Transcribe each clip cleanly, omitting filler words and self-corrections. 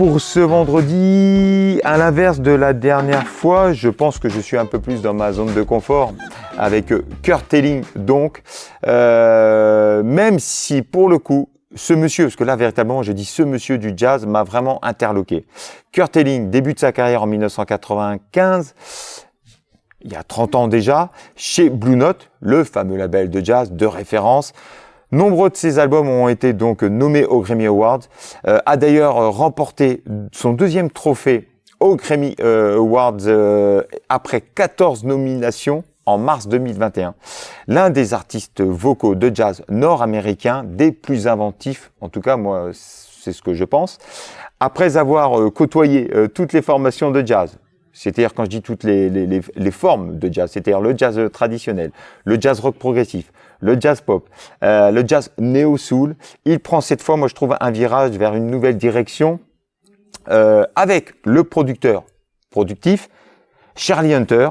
pour ce vendredi, à l'inverse de la dernière fois, je pense que je suis un peu plus dans ma zone de confort avec Kurt Elling donc, même si pour le coup, ce monsieur, parce que là véritablement je dis ce monsieur du jazz m'a vraiment interloqué. Kurt Elling débute sa carrière en 1995, il y a 30 ans déjà, chez Blue Note, le fameux label de jazz de référence. Nombreux de ses albums ont été donc nommés aux Grammy Awards, a d'ailleurs remporté son deuxième trophée aux Grammy Awards après 14 nominations en mars 2021. L'un des artistes vocaux de jazz nord-américains des plus inventifs, en tout cas moi c'est ce que je pense, après avoir côtoyé toutes les formations de jazz. C'est-à-dire quand je dis toutes les formes de jazz, c'est-à-dire le jazz traditionnel, le jazz rock progressif, le jazz pop, le jazz néo-soul, il prend cette fois, moi je trouve, un virage vers une nouvelle direction avec le productif, Charlie Hunter.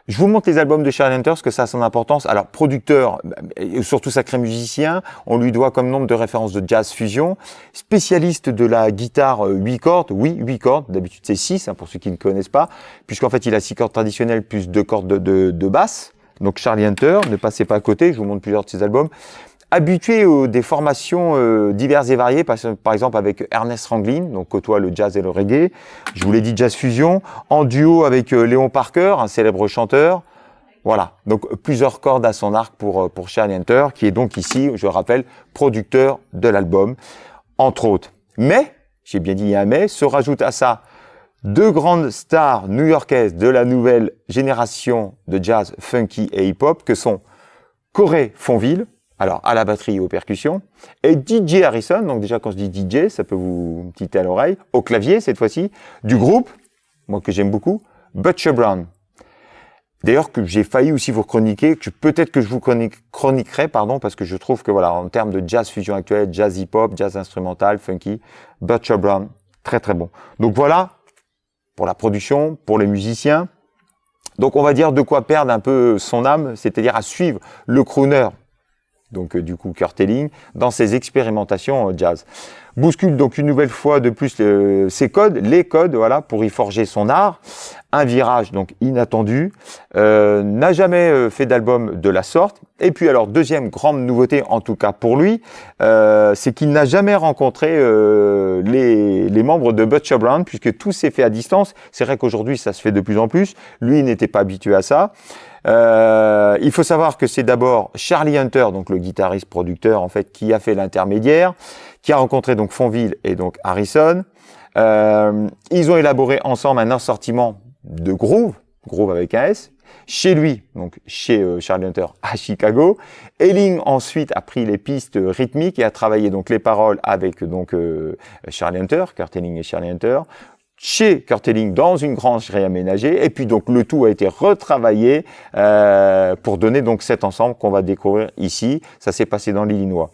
Je vous montre les albums de Charlie Hunter parce que ça a son importance. Alors, producteur, et surtout sacré musicien, on lui doit comme nombre de références de jazz fusion. Spécialiste de la guitare 8 cordes, oui, 8 cordes, d'habitude c'est 6, pour ceux qui ne connaissent pas, puisqu'en fait il a 6 cordes traditionnelles plus 2 cordes de basse. Donc Charlie Hunter, ne passez pas à côté, je vous montre plusieurs de ses albums. Habitué des formations diverses et variées, par exemple avec Ernest Ranglin, donc côtoie le jazz et le reggae. Je vous l'ai dit, jazz fusion, en duo avec Léon Parker, un célèbre chanteur. Voilà, donc plusieurs cordes à son arc pour Charlie Hunter, qui est donc ici, je rappelle, producteur de l'album, entre autres. Mais, j'ai bien dit il y a un mais, se rajoute à ça deux grandes stars new-yorkaises de la nouvelle génération de jazz funky et hip-hop, que sont Corey Fonville, alors à la batterie et aux percussions, et DJ Harrison, donc déjà quand je dis DJ, ça peut vous titiller à l'oreille, au clavier cette fois-ci, du groupe, moi que j'aime beaucoup, Butcher Brown. D'ailleurs que j'ai failli aussi vous chroniquer, que peut-être que je vous chroniquerai, parce que je trouve que voilà, en termes de jazz fusion actuel, jazz hip-hop, jazz instrumental, funky, Butcher Brown, très très bon. Donc voilà, pour la production, pour les musiciens, donc on va dire de quoi perdre un peu son âme, c'est-à-dire à suivre le crooner, donc du coup Kurt Elling, dans ses expérimentations jazz. Bouscule donc une nouvelle fois de plus les codes, voilà, pour y forger son art. Un virage donc inattendu, n'a jamais fait d'album de la sorte. Et puis alors deuxième grande nouveauté, en tout cas pour lui, c'est qu'il n'a jamais rencontré les membres de Butcher Brown, puisque tout s'est fait à distance. C'est vrai qu'aujourd'hui ça se fait de plus en plus. Lui il n'était pas habitué à ça. Il faut savoir que c'est d'abord Charlie Hunter, donc le guitariste producteur en fait, qui a fait l'intermédiaire, qui a rencontré donc Fonville et donc Harrison. Ils ont élaboré ensemble un assortiment de groove avec un S, chez lui, donc chez Charlie Hunter à Chicago. Elling ensuite a pris les pistes rythmiques et a travaillé donc les paroles avec donc Charlie Hunter, Kurt Elling et Charlie Hunter, chez Kurt Elling dans une grange réaménagée, et puis donc le tout a été retravaillé pour donner donc cet ensemble qu'on va découvrir ici. Ça s'est passé dans l'Illinois.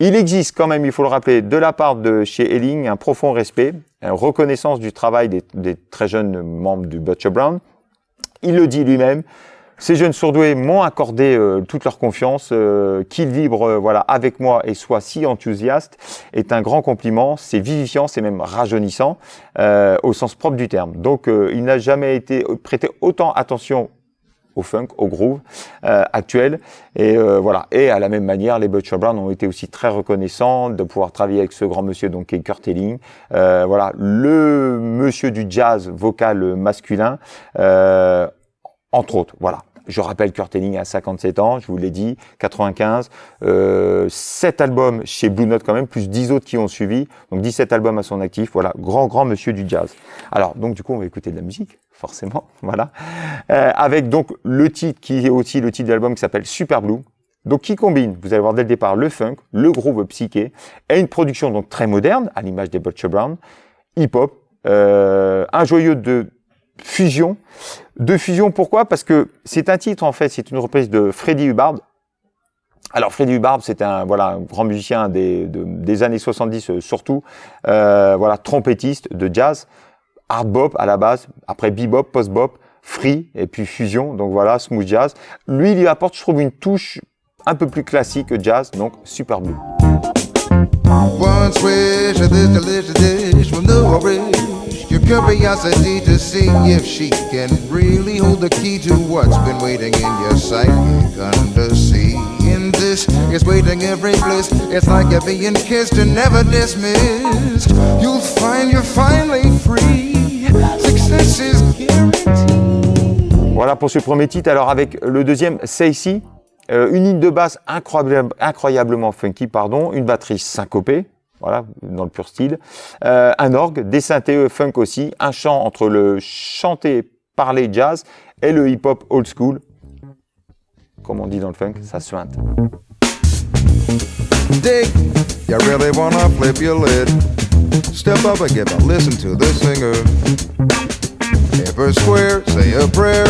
Il existe quand même, il faut le rappeler, de la part de chez Elling, un profond respect, une reconnaissance du travail des très jeunes membres du Butcher Brown. Il le dit lui-même, ces jeunes surdoués m'ont accordé toute leur confiance, qu'ils vibrent voilà, avec moi et soient si enthousiastes est un grand compliment, c'est vivifiant, c'est même rajeunissant au sens propre du terme. Donc il n'a jamais été prêté autant attention au funk, au groove actuel, et voilà. Et à la même manière, les Butcher Brown ont été aussi très reconnaissants de pouvoir travailler avec ce grand monsieur, donc qui est Kurt Elling, voilà, le monsieur du jazz vocal masculin, entre autres, voilà. Je rappelle Kurt Elling a 57 ans, je vous l'ai dit, 95, 7 albums chez Blue Note quand même, plus 10 autres qui ont suivi, donc 17 albums à son actif, voilà, grand monsieur du jazz. Alors, donc du coup, on va écouter de la musique, forcément, voilà, avec donc le titre qui est aussi le titre de l'album qui s'appelle Super Blue, donc qui combine, vous allez voir dès le départ, le funk, le groove psyché, et une production donc très moderne, à l'image des Butcher Brown, hip-hop, un joyeux de fusion. Pourquoi? Parce que c'est un titre, en fait, c'est une reprise de Freddie Hubbard. Alors, Freddie Hubbard, c'est un grand musicien des années 70 surtout, voilà, trompettiste de jazz, hard bop à la base, après bebop, post-bop, free, et puis fusion, donc voilà, smooth jazz. Lui, il lui apporte, je trouve, une touche un peu plus classique jazz, donc Super Blue. Once wish of this delicious dish will nourish your curiosity to see if she can really hold the key to what's been waiting in your psychic undersea. In this is waiting every bliss. It's like you're being kissed and never dismissed. You'll find you're finally free. Success is guaranteed. Voilà pour ce premier titre. Alors avec le deuxième, Say Si, une ligne de basse incroyablement funky, pardon, une batterie syncopée, voilà, dans le pur style, un orgue, des synthés funk aussi, un chant entre le chanté parlé jazz et le hip-hop old school. Comme on dit dans le funk, ça suinte. Dig, you really wanna flip your lid? Step up and give a listen to the singer. If her square, say a prayer.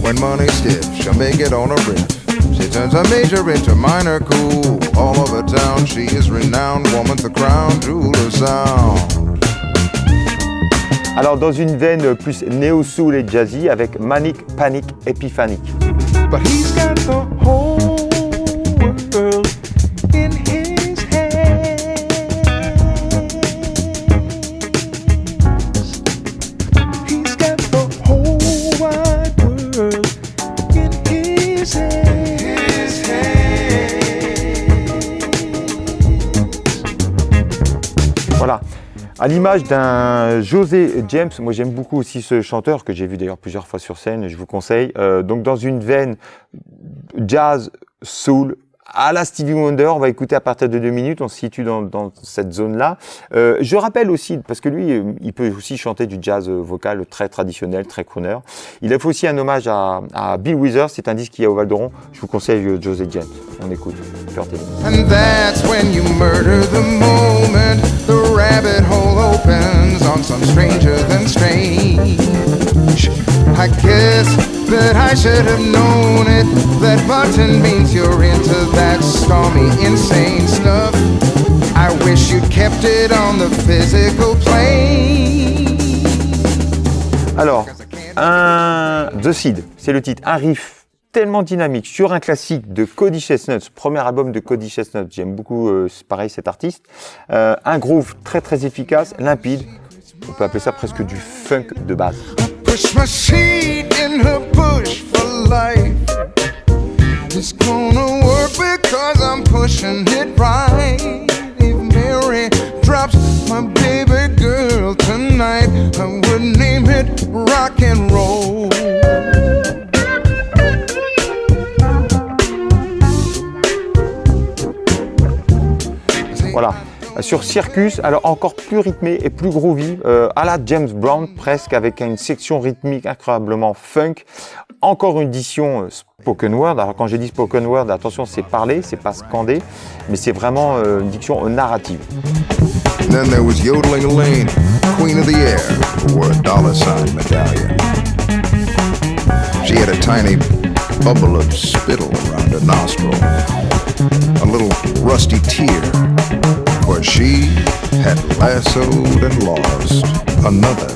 When money's stiff, she'll make it on a riff. She turns a major into minor cool. All over town, she is renowned. Woman's the crown jewel of sound. Alors dans une veine plus néo-soul et jazzy avec Manic Panic Epiphanic. But he's got the whole world in his hands. He's got the whole wide world in his hands. Voilà. À l'image d'un José James, moi j'aime beaucoup aussi ce chanteur que j'ai vu d'ailleurs plusieurs fois sur scène, je vous conseille. Donc dans une veine jazz, soul, à la Stevie Wonder, on va écouter à partir de 2 minutes, on se situe dans cette zone-là. Je rappelle aussi, parce que lui, il peut aussi chanter du jazz vocal très traditionnel, très crooner. Il a fait aussi un hommage à Bill Withers, c'est un disque qui est au Val d'Oron. Je vous conseille José James, on écoute. And that's when you murder the moment. The rabbit hole opens on some stranger than strange. I guess that I should have known it. That button means you're into that stormy, insane stuff. I wish you'd kept it on the physical plane. Alors, The Seed, c'est le titre, un riff tellement dynamique sur un classique de Cody Chestnut, premier album de Cody Chestnut, j'aime beaucoup pareil cet artiste, un groove très très efficace, limpide, on peut appeler ça presque du funk de base. Push my seed in her bush for life. It's gonna work because I'm pushing it right. If Mary drops my baby girl tonight, I would name it rock and roll. Voilà. Sur Circus, alors encore plus rythmé et plus groovy, à la James Brown presque, avec une section rythmique incroyablement funk. Encore une diction spoken word. Alors quand j'ai dit spoken word, attention, c'est parlé, c'est pas scandé, mais c'est vraiment une diction narrative. Then there was Yodeling Elaine, Queen of the Air, who wore a $sign medallion. She had a tiny bubble of spittle around her nostril, a little rusty tear, for she had lassoed and lost another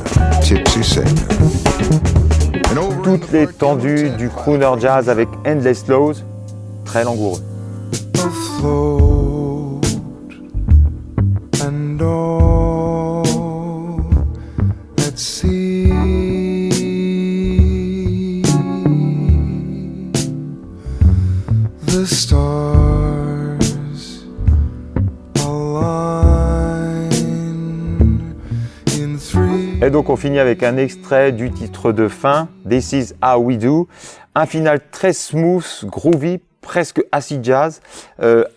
tipsy sailor. Toute l'étendue du crooner jazz avec Endless Lows, très langoureux. Afloat and all at sea, the stars align in three. Et donc on finit avec un extrait du titre de fin, This Is How We Do, un final très smooth, groovy, presque acid jazz,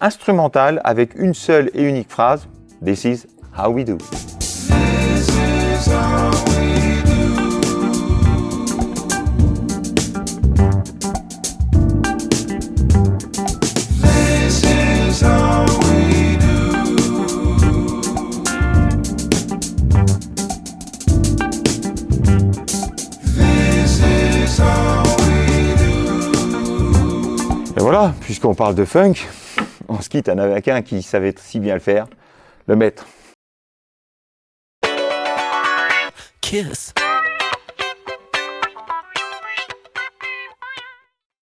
instrumental avec une seule et unique phrase, This Is How We Do. This is how we do. This is how we do. This is how we do. Et voilà, puisqu'on parle de funk, on se quitte avec un qui savait si bien le faire, le maître. Kiss.